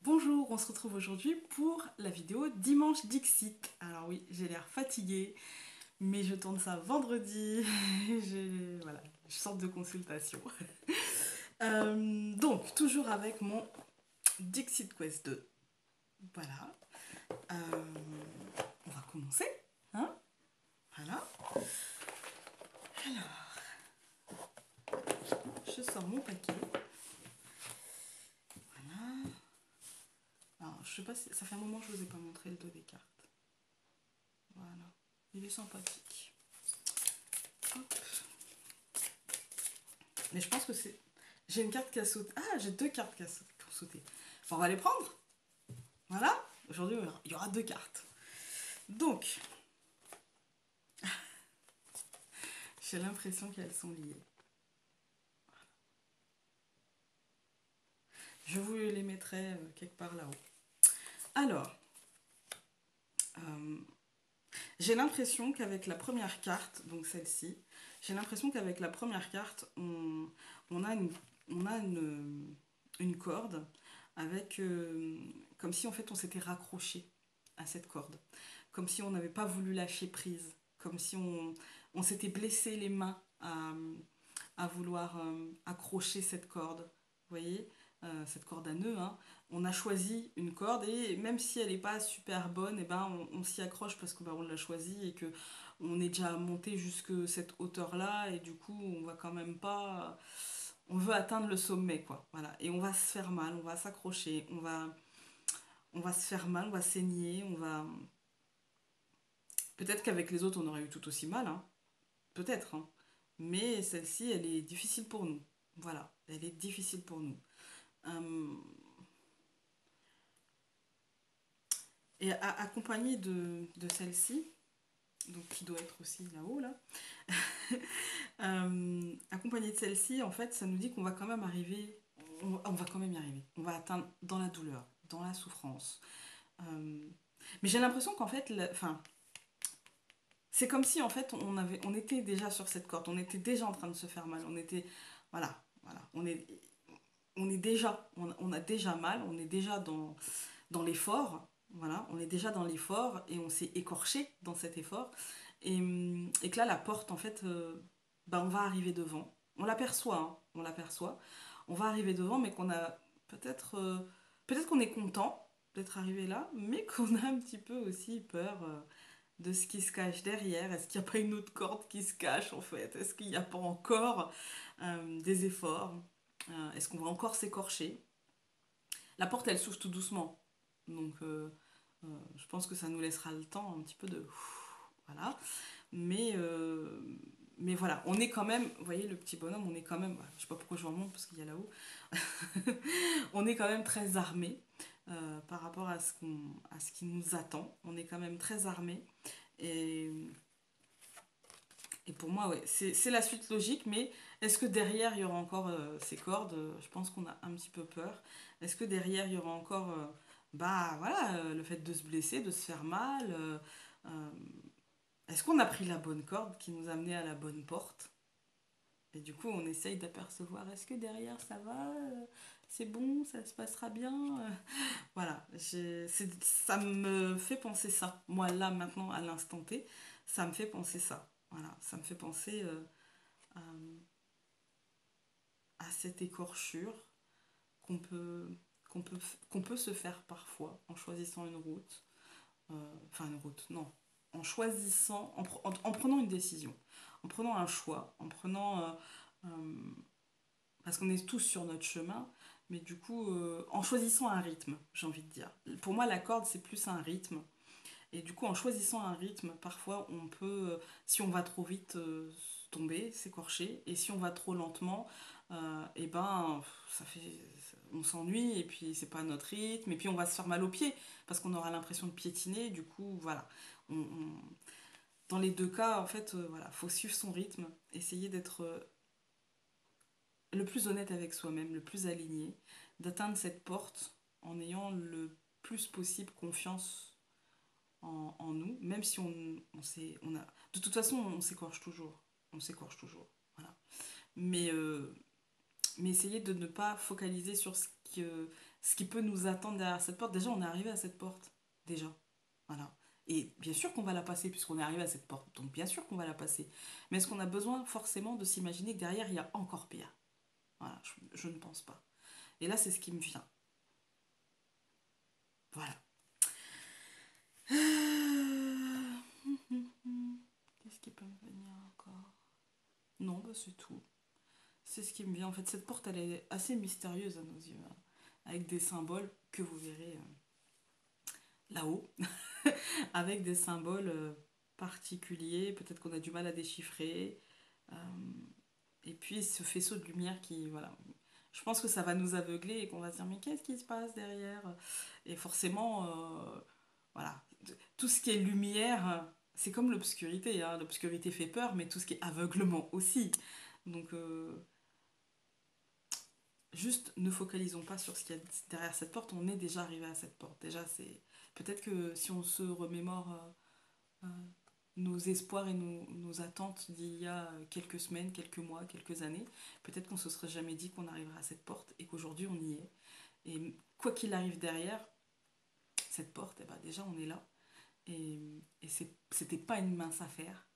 Bonjour, on se retrouve aujourd'hui pour la vidéo Dimanche Dixit. Alors oui, j'ai l'air fatiguée, mais je tourne ça vendredi. Voilà, je sors de consultation. Donc, toujours avec mon Dixit Quest 2. Voilà. Euh, on va commencer. Hein, voilà. Je sors mon paquet. Voilà. Alors, je sais pas si... Ça fait un moment que je vous ai pas montré le dos des cartes. Voilà. Il est sympathique. Hop. Mais je pense que c'est... J'ai une carte qui a sauté. Ah, j'ai deux cartes qui ont sauté. Enfin, on va les prendre. Voilà. Aujourd'hui, il y aura deux cartes. Donc, j'ai l'impression qu'elles sont liées. Je vous les mettrai quelque part là-haut. Alors, euh, j'ai l'impression qu'avec la première carte, donc celle-ci, j'ai l'impression qu'avec la première carte, on a une corde avec... comme si en fait on s'était raccroché à cette corde. Comme si on n'avait pas voulu lâcher prise. Comme si on s'était blessé les mains à vouloir accrocher cette corde. Vous voyez, cette corde à nœud, hein. On a choisi une corde et même si elle n'est pas super bonne, et ben on s'y accroche parce que ben, on l'a choisie et que on est déjà monté jusque cette hauteur-là et du coup on va quand même pas... On veut atteindre le sommet, quoi. Voilà. Et on va se faire mal, on va s'accrocher, on va se faire mal, on va saigner, on va... Peut-être qu'avec les autres on aurait eu tout aussi mal, hein. Peut-être, hein. Mais celle-ci, elle est difficile pour nous. Voilà, elle est difficile pour nous. Euh, et accompagnée de celle-ci, donc qui doit être aussi là-haut, là, accompagnée de celle-ci, en fait, ça nous dit qu'on va quand même arriver, on va quand même y arriver. On va atteindre dans la douleur, dans la souffrance. Euh, mais j'ai l'impression qu'en fait, enfin, c'est comme si en fait on était déjà sur cette corde, on était déjà en train de se faire mal, on était, voilà, on est déjà, on a déjà mal, on est déjà dans l'effort, voilà, on est déjà dans l'effort et on s'est écorché dans cet effort. Et que là, la porte, en fait, bah, on va arriver devant. On l'aperçoit, hein, on l'aperçoit. On va arriver devant, mais qu'on a peut-être peut-être qu'on est content d'être arrivé là, mais qu'on a un petit peu aussi peur de ce qui se cache derrière. Est-ce qu'il n'y a pas une autre corde qui se cache, en fait? Est-ce qu'il n'y a pas encore des efforts? Est-ce qu'on va encore s'écorcher? La porte, elle s'ouvre tout doucement. Donc, je pense que ça nous laissera le temps un petit peu de... Voilà. Mais, euh, mais voilà, on est quand même... Vous voyez, le petit bonhomme, on est quand même... Je sais pas pourquoi je vous remonte, parce qu'il y a là-haut. On est quand même très armé par rapport à ce qui nous attend. On est quand même très armé. Et, et pour moi, ouais, c'est la suite logique, mais est-ce que derrière, il y aura encore ces cordes? Je pense qu'on a un petit peu peur. Est-ce que derrière, il y aura encore bah voilà, le fait de se blesser, de se faire mal euh, est-ce qu'on a pris la bonne corde qui nous a amené à la bonne porte? Et du coup, on essaye d'apercevoir, est-ce que derrière, ça va? C'est bon, ça se passera bien? Voilà, ça me fait penser ça. Moi, là, maintenant, à l'instant T, ça me fait penser ça. Voilà, ça me fait penser à, à cette écorchure qu'on peut, qu'on peut, qu'on peut se faire parfois en choisissant une route. Enfin, une route, non. En choisissant, en prenant une décision, en prenant un choix, en prenant... euh, parce qu'on est tous sur notre chemin, mais du coup, en choisissant un rythme, j'ai envie de dire. Pour moi, la corde, c'est plus un rythme. Et du coup, en choisissant un rythme, parfois, on peut, si on va trop vite, tomber, s'écorcher. Et si on va trop lentement, et ben, ça fait, on s'ennuie, et puis c'est pas notre rythme, et puis on va se faire mal aux pieds, parce qu'on aura l'impression de piétiner. Du coup, voilà. Dans les deux cas, en fait, voilà, faut suivre son rythme, essayer d'être le plus honnête avec soi-même, le plus aligné, d'atteindre cette porte en ayant le plus possible confiance en nous, même si on a... De toute façon, on s'écorche toujours. On s'écorche toujours. Voilà. Mais Mais essayez de ne pas focaliser sur ce qui peut nous attendre derrière cette porte. Déjà, on est arrivé à cette porte. Déjà. Voilà. Et bien sûr qu'on va la passer puisqu'on est arrivé à cette porte. Donc bien sûr qu'on va la passer. Mais est-ce qu'on a besoin forcément de s'imaginer que derrière, il y a encore pire? Voilà, je ne pense pas. Et là, c'est ce qui me vient. Voilà. Qu'est-ce qui peut me venir encore? Non, bah c'est tout. C'est ce qui me vient. En fait, cette porte, elle est assez mystérieuse à nos yeux, hein, avec des symboles que vous verrez là-haut, avec des symboles particuliers, peut-être qu'on a du mal à déchiffrer. Euh, et puis ce faisceau de lumière qui, voilà, je pense que ça va nous aveugler et qu'on va se dire, mais qu'est-ce qui se passe derrière? Et forcément, voilà, tout ce qui est lumière, c'est comme l'obscurité, hein. L'obscurité fait peur, mais tout ce qui est aveuglement aussi. Donc, juste ne focalisons pas sur ce qu'il y a derrière cette porte, on est déjà arrivé à cette porte. Déjà, c'est peut-être que si on se remémore euh, nos espoirs et nos attentes d'il y a quelques semaines, quelques mois, quelques années, peut-être qu'on se serait jamais dit qu'on arriverait à cette porte et qu'aujourd'hui on y est. Et quoi qu'il arrive derrière cette porte, eh ben déjà on est là. Et c'était pas une mince affaire.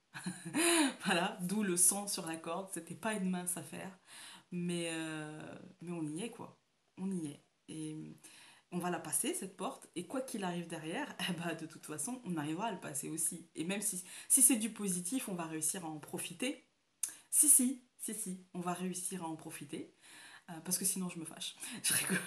Voilà, d'où le sang sur la corde, c'était pas une mince affaire. Mais on y est quoi. On y est. Et on va la passer, cette porte, et quoi qu'il arrive derrière, eh ben, de toute façon, on arrivera à le passer aussi. Et même si c'est du positif, on va réussir à en profiter. Si, on va réussir à en profiter. Parce que sinon, je me fâche. Je rigole.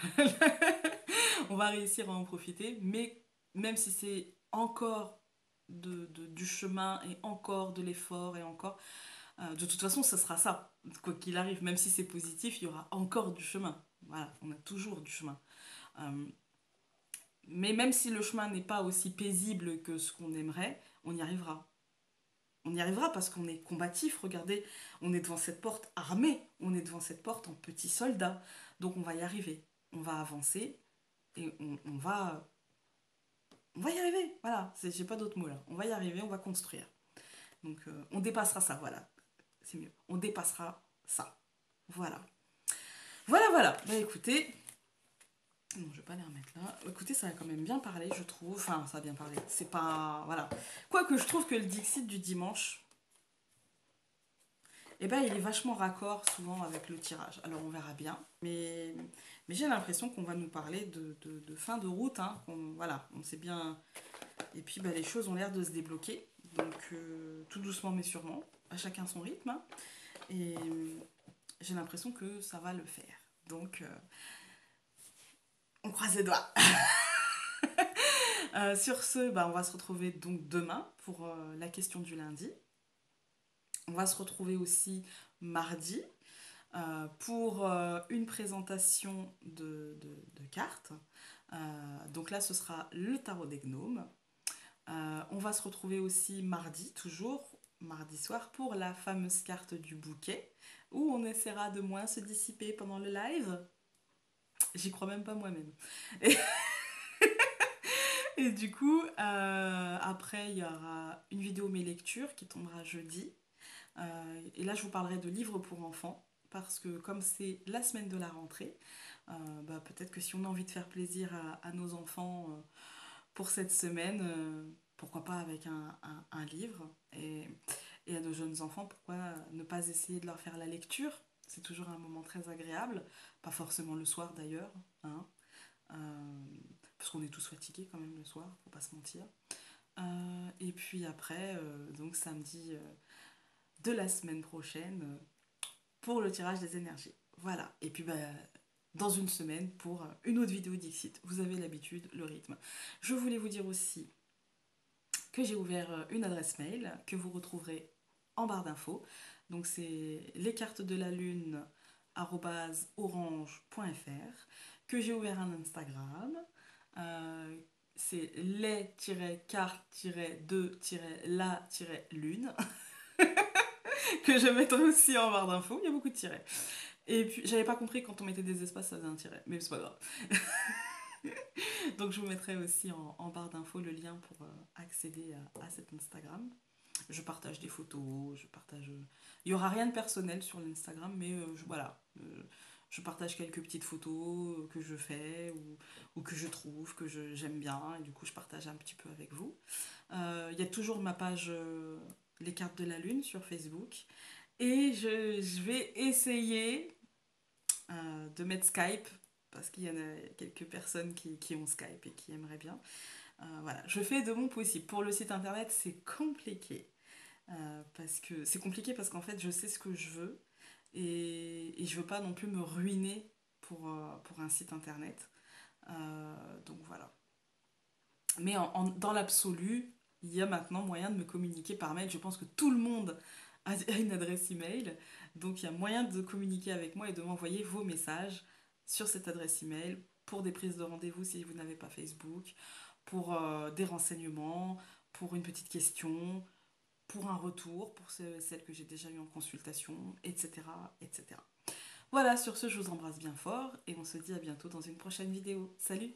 On va réussir à en profiter, mais même si c'est encore du chemin et encore de l'effort et encore, de toute façon, ce sera ça. Quoi qu'il arrive, même si c'est positif, il y aura encore du chemin. Voilà, on a toujours du chemin. Euh, mais même si le chemin n'est pas aussi paisible que ce qu'on aimerait, on y arrivera. On y arrivera parce qu'on est combatif. Regardez, on est devant cette porte armée, on est devant cette porte en petits soldats. Donc on va y arriver. On va avancer et on va y arriver. Voilà, j'ai pas d'autres mots là. On va y arriver, on va construire. Donc on dépassera ça, voilà. C'est mieux. On dépassera ça. Voilà. Voilà. Bah écoutez, non, je vais pas les remettre là. Écoutez, ça a quand même bien parlé, je trouve. Enfin, ça a bien parlé. C'est pas. Voilà. Quoique je trouve que le Dixit du dimanche, eh ben, il est vachement raccord souvent avec le tirage. Alors, on verra bien. Mais j'ai l'impression qu'on va nous parler de fin de route, hein. Voilà, on sait bien. Et puis, bah, les choses ont l'air de se débloquer. Donc, tout doucement, mais sûrement. À chacun son rythme, hein. Et j'ai l'impression que ça va le faire. Donc, on croise les doigts. Sur ce, bah, on va se retrouver donc demain pour la question du lundi. On va se retrouver aussi mardi pour une présentation de cartes. Donc là, ce sera le tarot des gnomes. On va se retrouver aussi mardi, toujours mardi soir, pour la fameuse carte du bouquet, où on essaiera de moins se dissiper pendant le live. J'y crois même pas moi-même. Et, et du coup, après, il y aura une vidéo mes lectures qui tombera jeudi. Et là, je vous parlerai de livres pour enfants, parce que comme c'est la semaine de la rentrée, bah, peut-être que si on a envie de faire plaisir à nos enfants pour cette semaine, pourquoi pas avec un livre, et à nos jeunes enfants, pourquoi ne pas essayer de leur faire la lecture? C'est toujours un moment très agréable, pas forcément le soir d'ailleurs, hein, parce qu'on est tous fatigués quand même le soir, faut pas se mentir. Et puis après, donc samedi de la semaine prochaine, pour le tirage des énergies. Voilà. Et puis bah, dans une semaine pour une autre vidéo Dixit. Vous avez l'habitude, le rythme. Je voulais vous dire aussi que j'ai ouvert une adresse mail que vous retrouverez en barre d'infos. Donc c'est les cartes de la lune orange.fr, que j'ai ouvert un Instagram. C'est les-cartes-de-la-lune que je mettrai aussi en barre d'infos. Il y a beaucoup de tirets. Et puis, j'avais pas compris quand on mettait des espaces, ça faisait un tiret, mais c'est pas grave. Donc, je vous mettrai aussi en barre d'infos le lien pour accéder à cet Instagram. Je partage des photos, je partage. Il y aura rien de personnel sur l'Instagram, mais voilà. Je partage quelques petites photos que je fais ou que je trouve, j'aime bien, et du coup je partage un petit peu avec vous. Il y a toujours ma page Les cartes de la lune sur Facebook. Et je vais essayer de mettre Skype, parce qu'il y en a quelques personnes qui ont Skype et qui aimeraient bien. Voilà, je fais de mon possible. Pour le site internet, c'est compliqué. Parce que c'est compliqué parce qu'en fait, je sais ce que je veux et je veux pas non plus me ruiner pour un site internet. Donc voilà. Mais dans l'absolu, il y a maintenant moyen de me communiquer par mail. Je pense que tout le monde a une adresse email. Donc il y a moyen de communiquer avec moi et de m'envoyer vos messages sur cette adresse email pour des prises de rendez-vous si vous n'avez pas Facebook, pour des renseignements, pour une petite question, pour un retour, pour celles que j'ai déjà eues en consultation, etc., etc. Voilà, sur ce, je vous embrasse bien fort et on se dit à bientôt dans une prochaine vidéo. Salut!